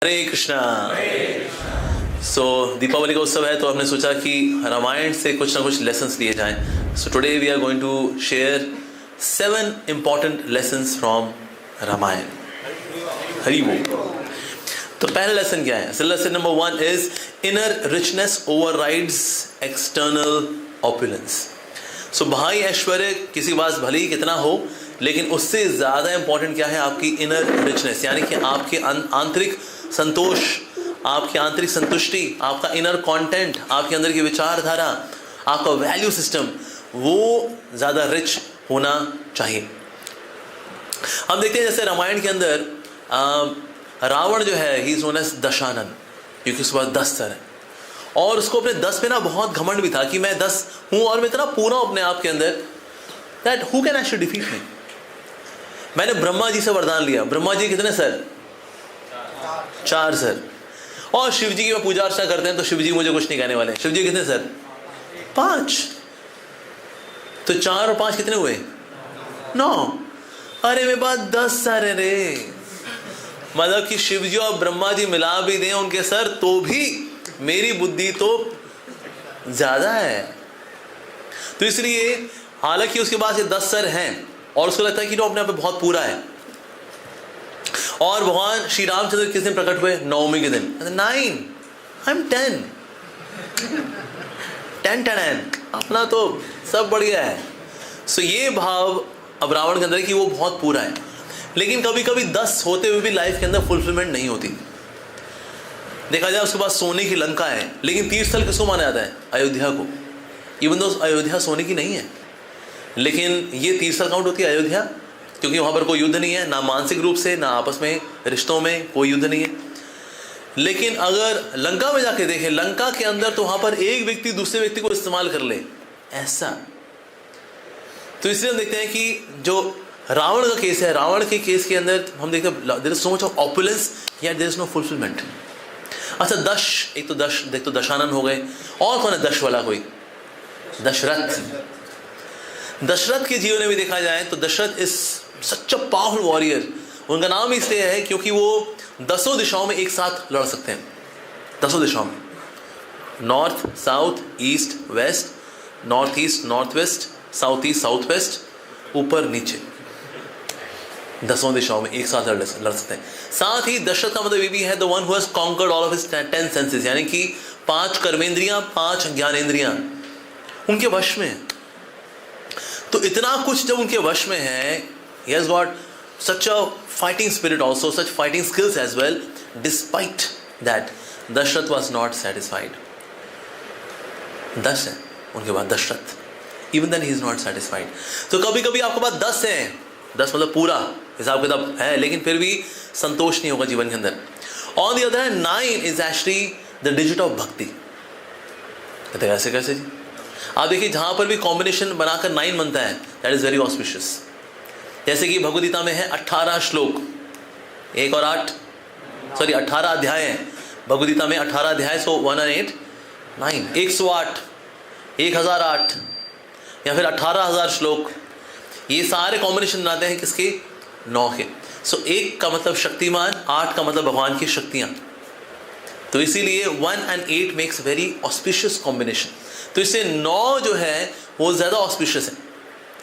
हरे कृष्णा। सो दीपावली का उत्सव है तो हमने सोचा कि रामायण से कुछ ना कुछ लेसन्स लिए जाएं। So today we are going to share 7 important lessons from Ramayan. Hari बोल। तो पहला लेसन क्या है? Lesson number 1 is inner richness overrides external opulence. So भाई ऐश्वर्य किसी के पास भले ही कितना हो, लेकिन उससे ज्यादा इंपॉर्टेंट क्या है? आपकी इनर रिचनेस, यानी कि आपके आंतरिक संतोष, आपकी आंतरिक संतुष्टि, आपका इनर कंटेंट, आपके अंदर की विचारधारा, आपका वैल्यू सिस्टम, वो ज्यादा रिच होना चाहिए। हम देखते हैं जैसे रामायण के अंदर रावण जो है he is known as Dashanan, क्योंकि उसके पास 10 सर है और उसको अपने 10 पे ना बहुत घमंड भी था कि मैं 10 हूं और मैं इतना पूरा हूं अपने आप के अंदर that who can actually defeat me. मैंने ब्रह्मा जी से वरदान लिया। ब्रह्मा जी कितने सर? 4 सर। और शिव जी की मैं पूजा अर्चना करते हैं तो शिव जी मुझे कुछ नहीं कहने वाले। शिव जी कितने सर? 5। तो 4 और 5 कितने हुए? 9। अरे मेरे पास 10 सर है रे। मतलब कि शिव जी और ब्रह्मा जी मिला भी दें उनके सर तो भी मेरी बुद्धि तो ज्यादा है। तो इसलिए हालांकि उसके पास ये 10 सर हैं और उसको लगता है कि वो अपने आप में बहुत पूरा है। और भगवान श्री रामचंद्र किस दिन प्रकट हुए? नवमी के दिन। 9 आई एम 10 अपना तो सब बढ़िया है। सो ये भाव अब रावण के अंदर कि वो बहुत पूरा है, लेकिन कभी कभी 10 होते हुए भी लाइफ के अंदर फुलफिलमेंट नहीं होती। देखा जाए उसके पास सोने की लंका है, लेकिन तीर्थस्थल किसको माना जाता है? अयोध्या को। इवन दो अयोध्या सोने की नहीं है, लेकिन ये तीर्थस्थल काउंट होती है अयोध्या, क्योंकि वहां पर कोई युद्ध नहीं है, ना मानसिक रूप से ना आपस में रिश्तों में कोई युद्ध नहीं है। लेकिन अगर लंका में जाके देखें, लंका के अंदर तो वहां पर एक व्यक्ति दूसरे व्यक्ति को इस्तेमाल कर ले, ऐसा। तो इसलिए हम देखते हैं कि जो रावण का केस है, रावण के केस के अंदर हम देखते हैं there is so much of opulence yet there is no fulfilment. अच्छा, एक तो दशानन हो गए, और कौन है 10 वाला? कोई दशरथ। दशरथ के जीवन में भी देखा जाए तो Dasharath is such a powerful warrior. उनका नाम इसलिए है क्योंकि वो 10 दिशाओं में एक साथ लड़ सकते हैं। 10 दिशाओं में, north, south, east, west, north east, north west, south east, south west, ऊपर नीचे, 10 दिशाओं में एक साथ लड़ सकते हैं। साथ ही दशरथ का मतलब ये भी है the one who has conquered all of his 10 senses, यानी कि 5 कर्मेंद्रियां, 5 ज्ञानेंद्रियां उनके वश में है। तो इतना कुछ जब उनके वश में है, he has got such a fighting spirit also, such fighting skills as well. Despite that, Dashrath was not satisfied. 10 है उनके बाद Dasharath, even then he is not satisfied. तो कभी कभी आपके पास 10 हैं, 10 मतलब पूरा हिसाब किताब है, लेकिन फिर भी संतोष नहीं होगा जीवन के अंदर। On the other hand, 9 is actually the digit of भक्ति। कहते हैं ऐसे कैसे जी? आप देखिए जहां पर भी कॉम्बिनेशन बनाकर 9 बनता है, दैट इज वेरी ऑस्पिशियस। जैसे कि भगवद गीता में है 18 श्लोक, 1 और 8, सॉरी 18 अध्याय है भगवद गीता में, 18 अध्याय, सो 1 और 8 9, 108, 1008 या फिर 18,000 श्लोक, ये सारे कॉम्बिनेशन बनाते हैं किसके? 9 के। सो 1 का मतलब शक्तिमान, 8 का मतलब भगवान की शक्तियां। तो इसीलिए 1 and 8 makes very auspicious combination. तो इससे 9 जो है वो ज्यादा ऑस्पिशियस है।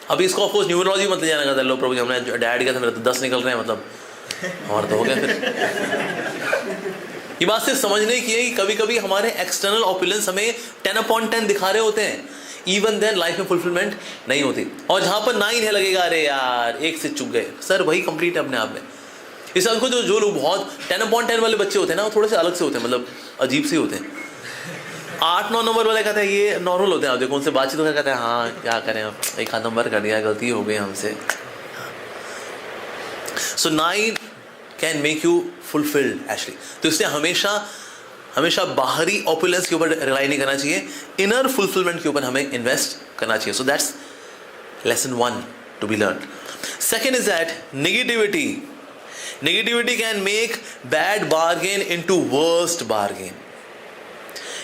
अभी इसको ऑफकोर्स न्यूमरोलॉजी मत ले जाना कहता है, लो प्रभु जी हमने डैड किया था, मेरा तो 10 निकल रहे हैं, मतलब हमारा तो हो गया। फिर ये बात सिर्फ समझने की है कि कभी कभी हमारे एक्सटर्नल ऑपुलेंस हमें 10/10 दिखा रहे होते हैं, इवन देन लाइफ में फुलफिलमेंट नहीं होती। और जहां पर 9 है लगेगा अरे यार 1 से चुक गए, सर वही कंप्लीट है अपने आप में। इस को जो लोग बहुत 10/10 वाले बच्चे होते हैं ना, वो थोड़े से अलग से होते हैं, मतलब अजीब से होते हैं। 8-9 नंबर वाले कहते हैं ये नॉर्मल होते हैं। आप देखो उनसे बातचीत होकर कहते हैं हाँ क्या करें, अब 1 आध नंबर कर दिया, गलती हो गई हमसे। सो 9 can make you fulfilled actually. तो इसलिए हमेशा बाहरी ऑपुलेंस के ऊपर रिलाई नहीं करना चाहिए, इनर फुलफिलमेंट के ऊपर हमें इन्वेस्ट करना चाहिए। So that's lesson 1 to be learn. Second is that negativity can make bad bargain into worst bargain.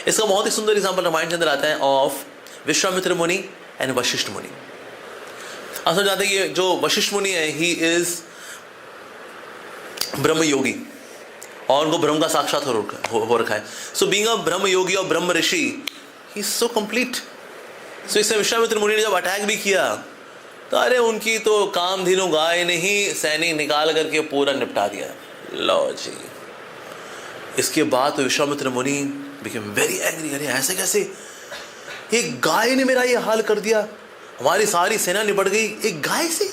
इसका बहुत ही सुंदर एग्जांपल रामायण के अंदर आता है ऑफ विश्वामित्र मुनि एंड वशिष्ठ मुनि। आप समझ जाते हैं कि जो वशिष्ठ मुनि है ही इज ब्रह्म योगी और उनको ब्रह्म का साक्षात हो रखा है. सो बीइंग अ ब्रह्म योगी और ब्रह्म ऋषि, ही इज सो कंप्लीट. सो इसमें विश्वामित्र मुनि ने जब अटैक भी किया तो अरे उनकी तो कामधेनु गाय ने ही सैनिक निकाल करके पूरा निपटा दिया. लो जी. इसके बाद तो विश्वामित्र मुनि बिकेम वेरी एंग्री. अरे ऐसे कैसे, एक गाय ने मेरा ये हाल कर दिया, हमारी सारी सेना निपट गई एक गाय से.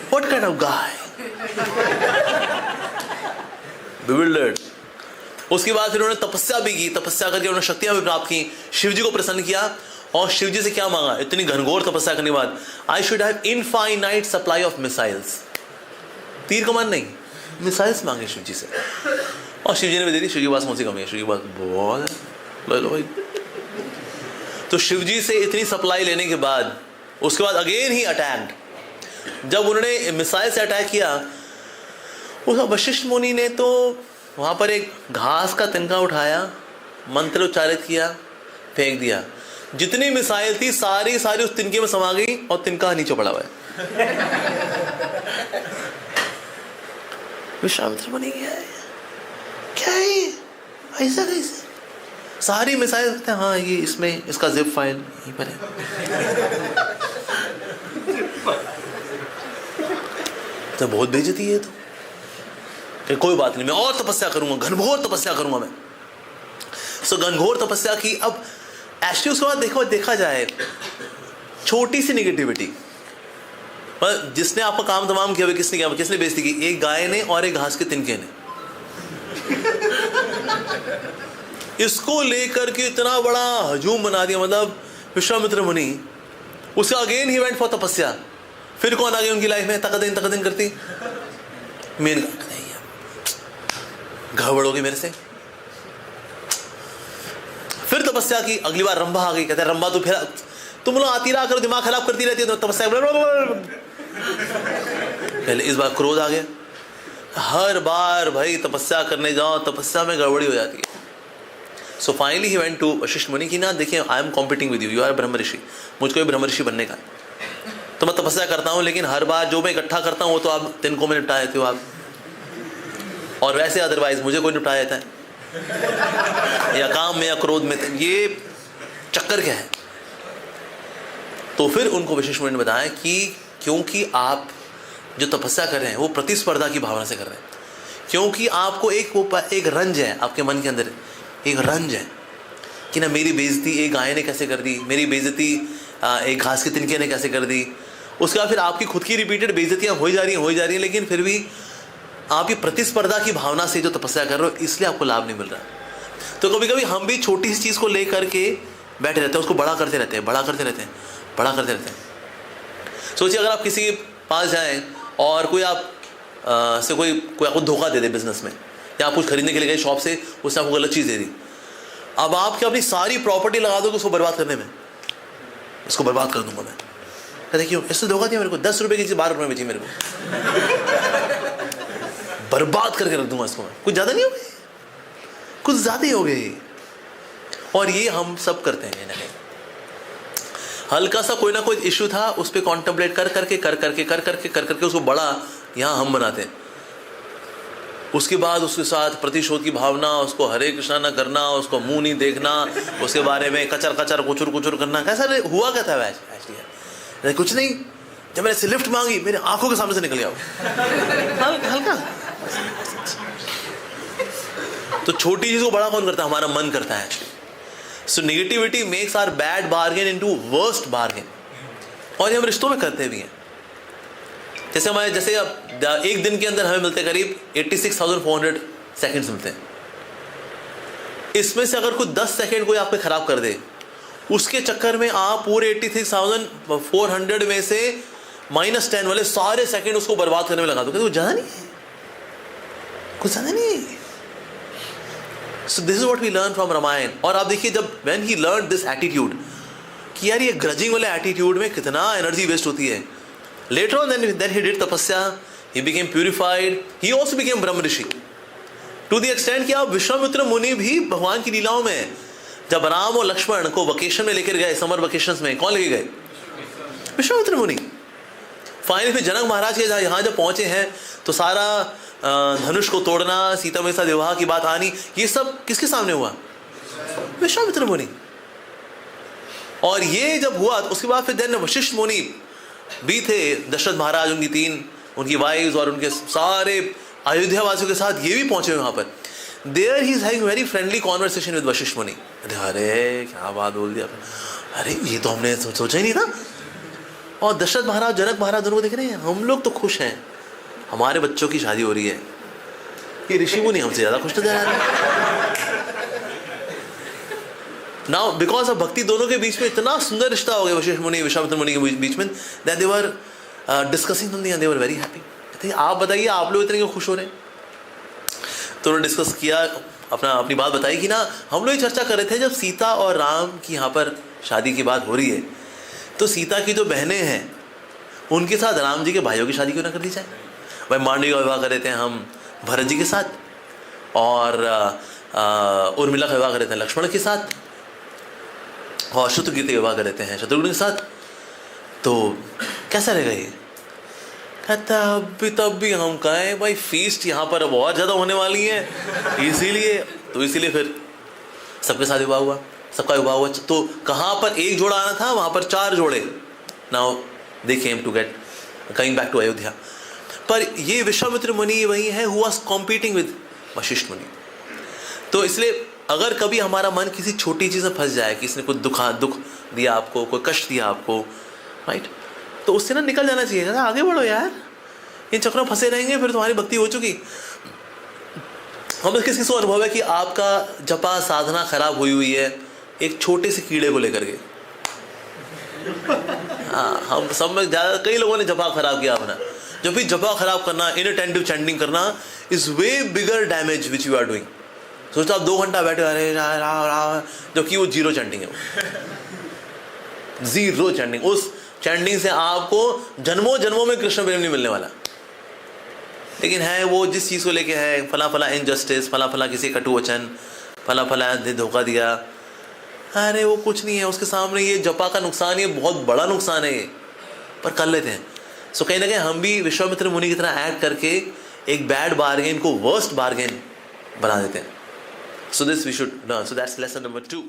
What kind of guy. bewildered. उसके बाद फिर उन्होंने तपस्या भी की. तपस्या करके उन्होंने शक्तियां भी प्राप्त की, शिव जी को प्रसन्न किया और शिव जी से क्या मांगा इतनी घनघोर तपस्या करने के बाद? I should have infinite supply of missiles. तीर कमान नहीं, मिसाइल्स मांगे शिव जी से. और शिव जी ने भी दे दी. शिव जी के पास कौन सी कमी है? शिव जी के पास बहुत है. लो भाई. तो शिव जी से इतनी सप्लाई लेने के बाद उसके बाद अगेन ही अटैक्ड. जब उन्होंने मिसाइल से अटैक किया, उस वशिष्ठ मुनि ने तो वहां पर एक घास का तिनका उठाया, मंत्र उच्चारित किया, फेंक दिया. जितनी मिसाइल थी सारी उस तिनके में समा गई और तिनका नीचे पड़ा हुआ है. विश्वामित्र मुनि क्या है ऐसा कैसे? सारी मिसाइल कहते हैं हाँ ये इसमें इसका जिप फाइल यहीं पर है. तो बहुत बेइज्जती है. तो कोई बात नहीं, मैं और तपस्या करूंगा, घनघोर तपस्या करूंगा मैं. सो घनघोर तपस्या की. अब एक्चुअली उसके बाद देखा जाए छोटी सी निगेटिविटी, जिसने आपका काम तमाम किया, किसने बेइज्जती की? एक गाय ने और एक घास के तिनके ने. इसको लेकर के इतना बड़ा हजूम बना दिया. मतलब विश्वामित्र मुनि, उसके अगेन ही वेंट फॉर तपस्या. फिर कौन आ गई उनकी लाइफ में तकदीन करती? मेन घबड़ोगी मेरे से. फिर तपस्या की. अगली बार रंभा आ गई. कहते हैं रंभा फिर तुम लोग आती रहा करो, दिमाग खराब करती रहती है. तो तपस्या पहले इस बार क्रोध आ गया. हर बार भाई तपस्या करने जाओ, तपस्या में गड़बड़ी हो जाती है. So finally he went to Vashishtha Muni की ना देखिए I am competing with you, you are Brahma Rishi, मुझको भी ब्रह्म ऋषि बनने का है. तो मैं तपस्या करता हूँ लेकिन हर बार जो मैं इकट्ठा करता हूँ वो तो आप तिनकों में निपटा देते हो आप, और वैसे अदरवाइज मुझे कोई निपटा देता है या काम में या क्रोध में. ये चक्कर क्या है? तो फिर उनको वशिष्ठ मुनि ने बताया कि क्योंकि आप जो तपस्या कर रहे हैं वो प्रतिस्पर्धा की भावना से कर रहे हैं. क्योंकि आपको एक रंज है आपके मन के अंदर, एक रंज है कि ना मेरी बेइज्जती एक गाय ने कैसे कर दी, मेरी बेइज्जती एक घास के तिनके ने कैसे कर दी. उसके बाद फिर आपकी खुद की रिपीटेड बेइज्जतियां हो जा रही हैं, लेकिन फिर भी आपकी प्रतिस्पर्धा की भावना से जो तपस्या कर रहे हो इसलिए आपको लाभ नहीं मिल रहा. तो कभी कभी हम भी छोटी सी चीज़ को लेकर के बैठे रहते हैं, उसको बड़ा करते रहते हैं. सोचिए अगर आप किसी के पास जाएं और कोई आपको धोखा दे दे बिजनेस में, या आप कुछ खरीदने के लिए गए शॉप से, उसने आपको गलत चीज़ दे दी. अब आप क्या अपनी सारी प्रॉपर्टी लगा दोगे उसको बर्बाद करने में? इसको बर्बाद कर दूंगा मैं. कहते क्यों? इससे धोखा दिया मेरे को, 10 रुपये की चीज़ 12 रुपये में बेची मेरे को, बर्बाद करके रख दूंगा इसको मैं. कुछ ज़्यादा नहीं हो गई? कुछ ज़्यादा ही हो गई. और ये हम सब करते हैं. हल्का सा कोई ना कोई इशू था, उस पर कॉन्टेम्पलेट कर करके उसको बड़ा यहाँ हम बनाते हैं. उसके बाद उसके साथ प्रतिशोध की भावना, उसको हरे कृष्णा न करना, उसको मुंह नहीं देखना, उसके बारे में कचर कुचुर करना. कैसा हुआ क्या था वैसे? कुछ नहीं. जब मैंने ऐसे लिफ्ट मांगी मेरे आंखों के सामने से निकल गया हल्का. तो छोटी चीज को बड़ा कौन करता है? हमारा मन करता है actually. So negativity makes our bad bargain into worst bargain. और ये हम रिश्तों में करते भी हैं. जैसे अब एक दिन के अंदर हमें मिलते हैं करीब 86,400 सेकंड्स मिलते हैं. इसमें से अगर कोई 10 सेकंड कोई आपको खराब कर दे, उसके चक्कर में आप पूरे 86,400 में से -10 वाले सारे सेकंड उसको बर्बाद करने में लगा दो. कुछ ज़्यादा नहीं है, कुछ ज़्यादा नहीं है. So this is what we learn from Ramayan. और आप देखिए जब when he learned this attitude कि यार ये ग्रजिंग वाले एटीट्यूड में कितना एनर्जी वेस्ट होती है. Later on then he did तपस्या, he became purified, he also became Brahma Rishi. To the extent कि आप विश्वामित्र मुनि भी भगवान की लीलाओं में, जब राम और लक्ष्मण को वेकेशन में लेकर गए, समर वेकेशंस में, कौन लेके गए? विश्वामित्र मुनि. फाइनली फिर जनक महाराज के यहाँ जब पहुंचे हैं तो सारा धनुष को तोड़ना, सीता में साथ विवाह की बात आनी, ये सब किसके सामने हुआ? विश्वामित्र मुनि। और ये जब हुआ तो उसके बाद फिर देन वशिष्ठ मुनि भी थे, दशरथ महाराज, उनकी 3 उनकी वाइफ्स और उनके सारे अयोध्या वासियों के साथ ये भी पहुंचे वहां पर। There he is having very friendly conversation with Vashishtha Muni. अरे क्या बात बोल दिया, अरे ये तो हमने सोचा ही नहीं था। और दशरथ महाराज, जनक महाराज दोनों को देख रहे हैं, हम लोग तो खुश हैं, हमारे बच्चों की शादी हो रही है, ये ऋषि मुनि हमसे ज्यादा खुश नजर आ रहे हैं। नाउ बिकॉज ऑफ भक्ति दोनों के बीच में इतना सुंदर रिश्ता हो गया वशिष्ठ मुनि विश्वामित्र मुनि के बीच में, that they were discussing something and they were very happy. आप बताइए आप लोग इतने क्यों खुश हो रहे हैं? तो उन्होंने डिस्कस किया, अपनी बात बताई कि ना हम लोग ये चर्चा कर रहे थे जब सीता और राम की यहाँ पर शादी की बात हो रही है तो सीता की जो बहनें हैं उनके साथ राम जी के भाइयों की शादी क्यों ना कर दी जाए? भाई मांडवी का विवाह कर रहे थे हम भरत जी के साथ, और उर्मिला का विवाह कर रहे थे लक्ष्मण के साथ, और शत्रुघ्न के विवाह कर रहे हैं शत्रुघ्न के साथ, तो कैसा रहेगा ये? कहता तब भी हम कहें भाई फीस्ट यहाँ पर अब और ज़्यादा होने वाली है, इसीलिए फिर सबके साथ विवाह हुआ, सबका विवाह हुआ। तो कहाँ पर एक जोड़ा आना था वहाँ पर 4 जोड़े। Now they came to get coming back to Ayodhya. पर ये विश्वामित्र मुनि वही है who was competing with Vashishtha Muni. तो इसलिए अगर कभी हमारा मन किसी छोटी चीज़ में फंस जाए, किसी ने कुछ दुख दिया आपको, कोई कष्ट दिया आपको, राइट, तो उससे ना निकल जाना चाहिए। आगे बढ़ो यार, इन चक्रों में फंसे रहेंगे फिर तुम्हारी भक्ति हो चुकी। हमें किस किस को अनुभव है कि आपका जपा साधना खराब हुई है एक छोटे से कीड़े को लेकर के? हाँ, हम सब में ज़्यादा कई लोगों ने जपा खराब किया अपना। जब भी जपा खराब करना, इनअटेंटिव चैंटिंग करना is way bigger damage which you are doing. सोचो आप 2 घंटा बैठे अरे जबकि वो 0 चैंटिंग है, 0 चैंटिंग। उस चैंटिंग से आपको जन्मों जन्मों में कृष्ण प्रेम नहीं मिलने वाला। लेकिन है वो जिस चीज़ को लेके है, फला फला इनजस्टिस, फला फला किसी कटु वचन, फला फला धोखा दिया, अरे वो कुछ नहीं है उसके सामने। ये जपा का नुकसान, ये बहुत बड़ा नुकसान है ये, पर कर लेते हैं। सो कहीं ना कहीं हम भी विश्वामित्र मुनि की तरह एक्ट करके एक बैड बार्गेन को वर्स्ट बार्गेन बना देते हैं। So this we should learn. So that's lesson number 2।